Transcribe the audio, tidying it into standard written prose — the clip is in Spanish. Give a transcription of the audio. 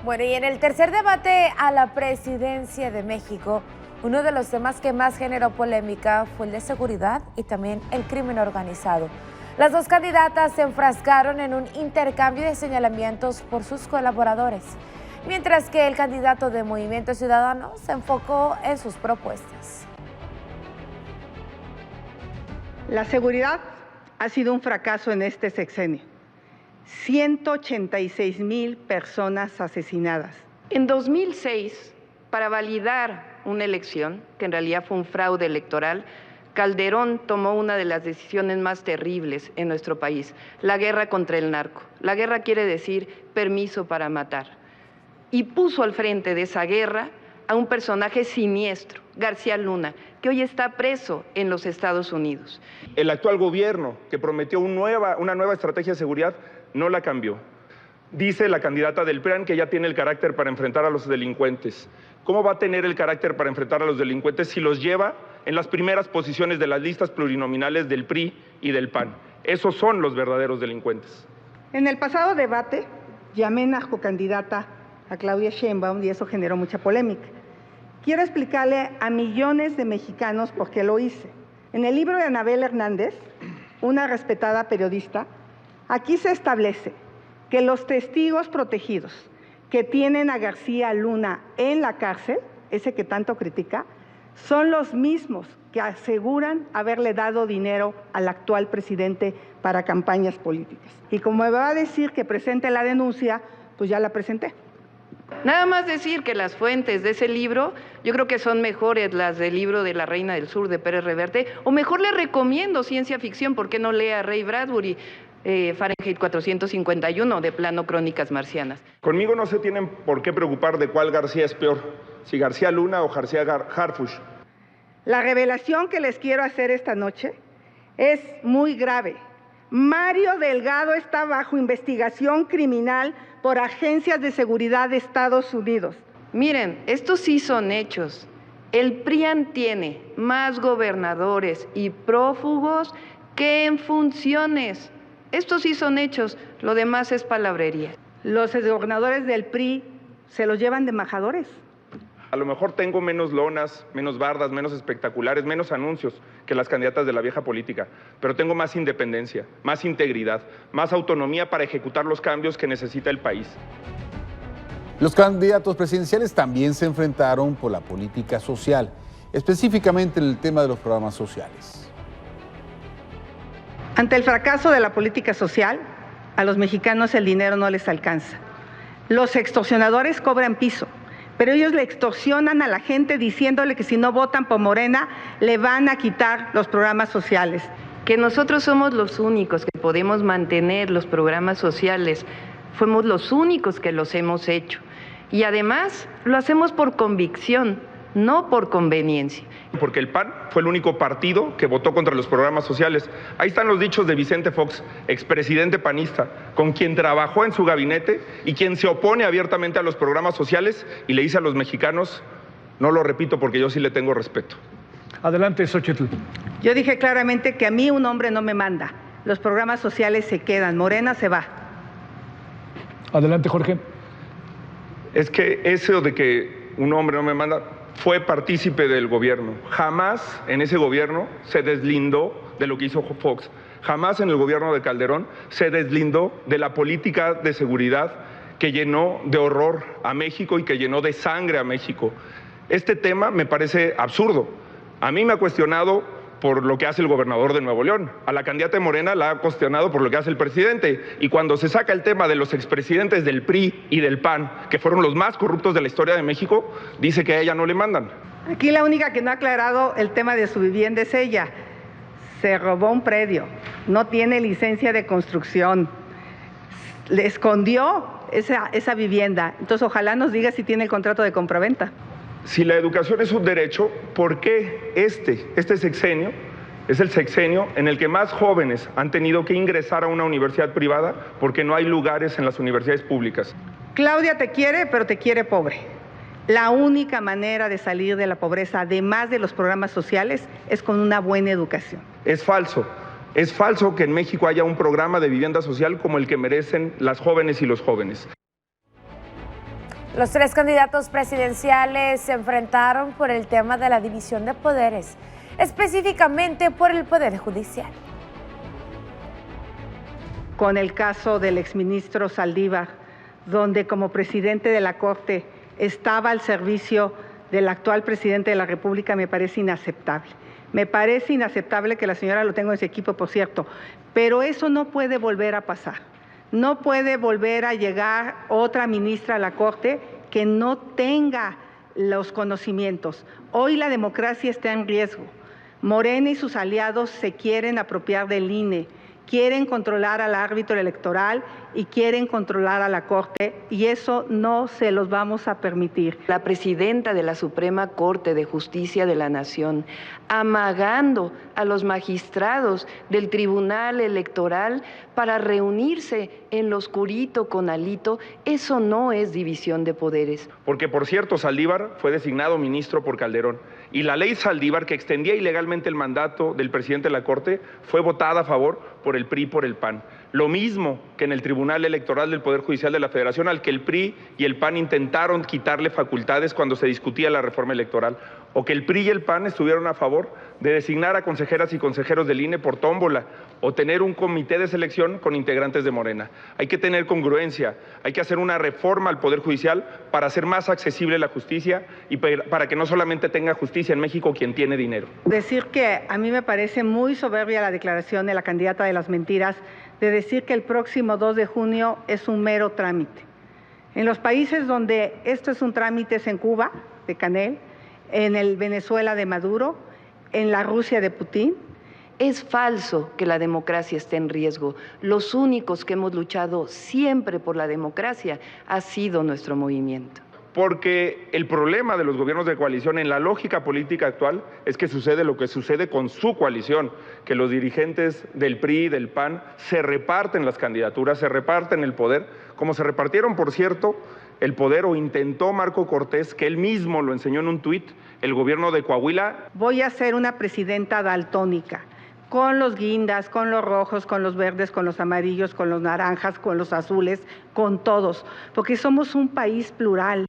Bueno, y en el tercer debate a la presidencia de México, uno de los temas que más generó polémica fue el de seguridad y también el crimen organizado. Las dos candidatas se enfrascaron en un intercambio de señalamientos por sus colaboradores, mientras que el candidato de Movimiento Ciudadano se enfocó en sus propuestas. La seguridad ha sido un fracaso en este sexenio. 186,000 personas asesinadas. En 2006, para validar una elección, que en realidad fue un fraude electoral, Calderón tomó una de las decisiones más terribles en nuestro país, la guerra contra el narco. La guerra quiere decir permiso para matar. Y puso al frente de esa guerra a un personaje siniestro, García Luna, que hoy está preso en los Estados Unidos. El actual gobierno, que prometió una nueva estrategia de seguridad, no la cambió. Dice la candidata del PRI que ya tiene el carácter para enfrentar a los delincuentes. ¿Cómo va a tener el carácter para enfrentar a los delincuentes si los lleva en las primeras posiciones de las listas plurinominales del PRI y del PAN? Esos son los verdaderos delincuentes. En el pasado debate, llamé narcocandidata a Claudia Sheinbaum y eso generó mucha polémica. Quiero explicarle a millones de mexicanos por qué lo hice. En el libro de Anabel Hernández, una respetada periodista, aquí se establece que los testigos protegidos que tienen a García Luna en la cárcel, ese que tanto critica, son los mismos que aseguran haberle dado dinero al actual presidente para campañas políticas. Y como me va a decir que presente la denuncia, pues ya la presenté. Nada más decir que las fuentes de ese libro, yo creo que son mejores las del libro de La Reina del Sur de Pérez Reverte, o mejor le recomiendo ciencia ficción, ¿por qué no lee a Ray Bradbury? Fahrenheit 451, de plano Crónicas Marcianas. Conmigo no se tienen por qué preocupar de cuál García es peor, si García Luna o García Harfuch. La revelación que les quiero hacer esta noche es muy grave. Mario Delgado está bajo investigación criminal por agencias de seguridad de Estados Unidos. Miren, estos sí son hechos. El PRIAN tiene más gobernadores y prófugos que en funciones. Estos sí son hechos, lo demás es palabrería. Los gobernadores del PRI se los llevan de embajadores. A lo mejor tengo menos lonas, menos bardas, menos espectaculares, menos anuncios que las candidatas de la vieja política, pero tengo más independencia, más integridad, más autonomía para ejecutar los cambios que necesita el país. Los candidatos presidenciales también se enfrentaron por la política social, específicamente en el tema de los programas sociales. Ante el fracaso de la política social, a los mexicanos el dinero no les alcanza. Los extorsionadores cobran piso, pero ellos le extorsionan a la gente diciéndole que si no votan por Morena, le van a quitar los programas sociales. Que nosotros somos los únicos que podemos mantener los programas sociales, fuimos los únicos que los hemos hecho. Y además lo hacemos por convicción, no por conveniencia. Porque el PAN fue el único partido que votó contra los programas sociales. Ahí están los dichos de Vicente Fox, expresidente panista, con quien trabajó en su gabinete y quien se opone abiertamente a los programas sociales y le dice a los mexicanos, no lo repito porque yo sí le tengo respeto. Adelante, Xochitl. Yo dije claramente que a mí un hombre no me manda. Los programas sociales se quedan, Morena se va. Adelante, Jorge. Es que eso de que un hombre no me manda fue partícipe del gobierno. Jamás en ese gobierno se deslindó de lo que hizo Fox. Jamás en el gobierno de Calderón se deslindó de la política de seguridad que llenó de horror a México y que llenó de sangre a México. Este tema me parece absurdo. A mí me ha cuestionado por lo que hace el gobernador de Nuevo León. A la candidata de Morena la ha cuestionado por lo que hace el presidente. Y cuando se saca el tema de los expresidentes del PRI y del PAN, que fueron los más corruptos de la historia de México, dice que a ella no le mandan. Aquí la única que no ha aclarado el tema de su vivienda es ella. Se robó un predio, no tiene licencia de construcción, le escondió esa vivienda. Entonces ojalá nos diga si tiene el contrato de compraventa. Si la educación es un derecho, ¿por qué este sexenio es el sexenio en el que más jóvenes han tenido que ingresar a una universidad privada porque no hay lugares en las universidades públicas? Claudia te quiere, pero te quiere pobre. La única manera de salir de la pobreza, además de los programas sociales, es con una buena educación. Es falso. Es falso que en México haya un programa de vivienda social como el que merecen las jóvenes y los jóvenes. Los tres candidatos presidenciales se enfrentaron por el tema de la división de poderes, específicamente por el Poder Judicial. Con el caso del exministro Saldívar, donde como presidente de la Corte estaba al servicio del actual presidente de la República, me parece inaceptable. Me parece inaceptable que la señora lo tenga en su equipo, por cierto, pero eso no puede volver a pasar. No puede volver a llegar otra ministra a la Corte que no tenga los conocimientos. Hoy la democracia está en riesgo. Morena y sus aliados se quieren apropiar del INE, quieren controlar al árbitro electoral y quieren controlar a la Corte, y eso no se los vamos a permitir. La presidenta de la Suprema Corte de Justicia de la Nación, amagando a los magistrados del Tribunal Electoral para reunirse en lo oscurito con Alito, eso no es división de poderes. Porque, por cierto, Saldívar fue designado ministro por Calderón y la ley Saldívar, que extendía ilegalmente el mandato del presidente de la Corte, fue votada a favor por el PRI y por el PAN. Lo mismo que en el Tribunal Electoral del Poder Judicial de la Federación, al que el PRI y el PAN intentaron quitarle facultades cuando se discutía la reforma electoral, o que el PRI y el PAN estuvieron a favor de designar a consejeras y consejeros del INE por tómbola, o tener un comité de selección con integrantes de Morena. Hay que tener congruencia, hay que hacer una reforma al Poder Judicial para hacer más accesible la justicia y para que no solamente tenga justicia en México quien tiene dinero. Decir que a mí me parece muy soberbia la declaración de la candidata de las mentiras de decir que el próximo 2 de junio es un mero trámite. En los países donde esto es un trámite es en Cuba, de Canel, en el Venezuela de Maduro, en la Rusia de Putin. Es falso que la democracia esté en riesgo. Los únicos que hemos luchado siempre por la democracia ha sido nuestro movimiento. Porque el problema de los gobiernos de coalición en la lógica política actual es que sucede lo que sucede con su coalición, que los dirigentes del PRI y del PAN se reparten las candidaturas, se reparten el poder, como se repartieron, por cierto, el poder o intentó Marco Cortés, que él mismo lo enseñó en un tuit, el gobierno de Coahuila. Voy a ser una presidenta daltónica, con los guindas, con los rojos, con los verdes, con los amarillos, con los naranjas, con los azules, con todos, porque somos un país plural.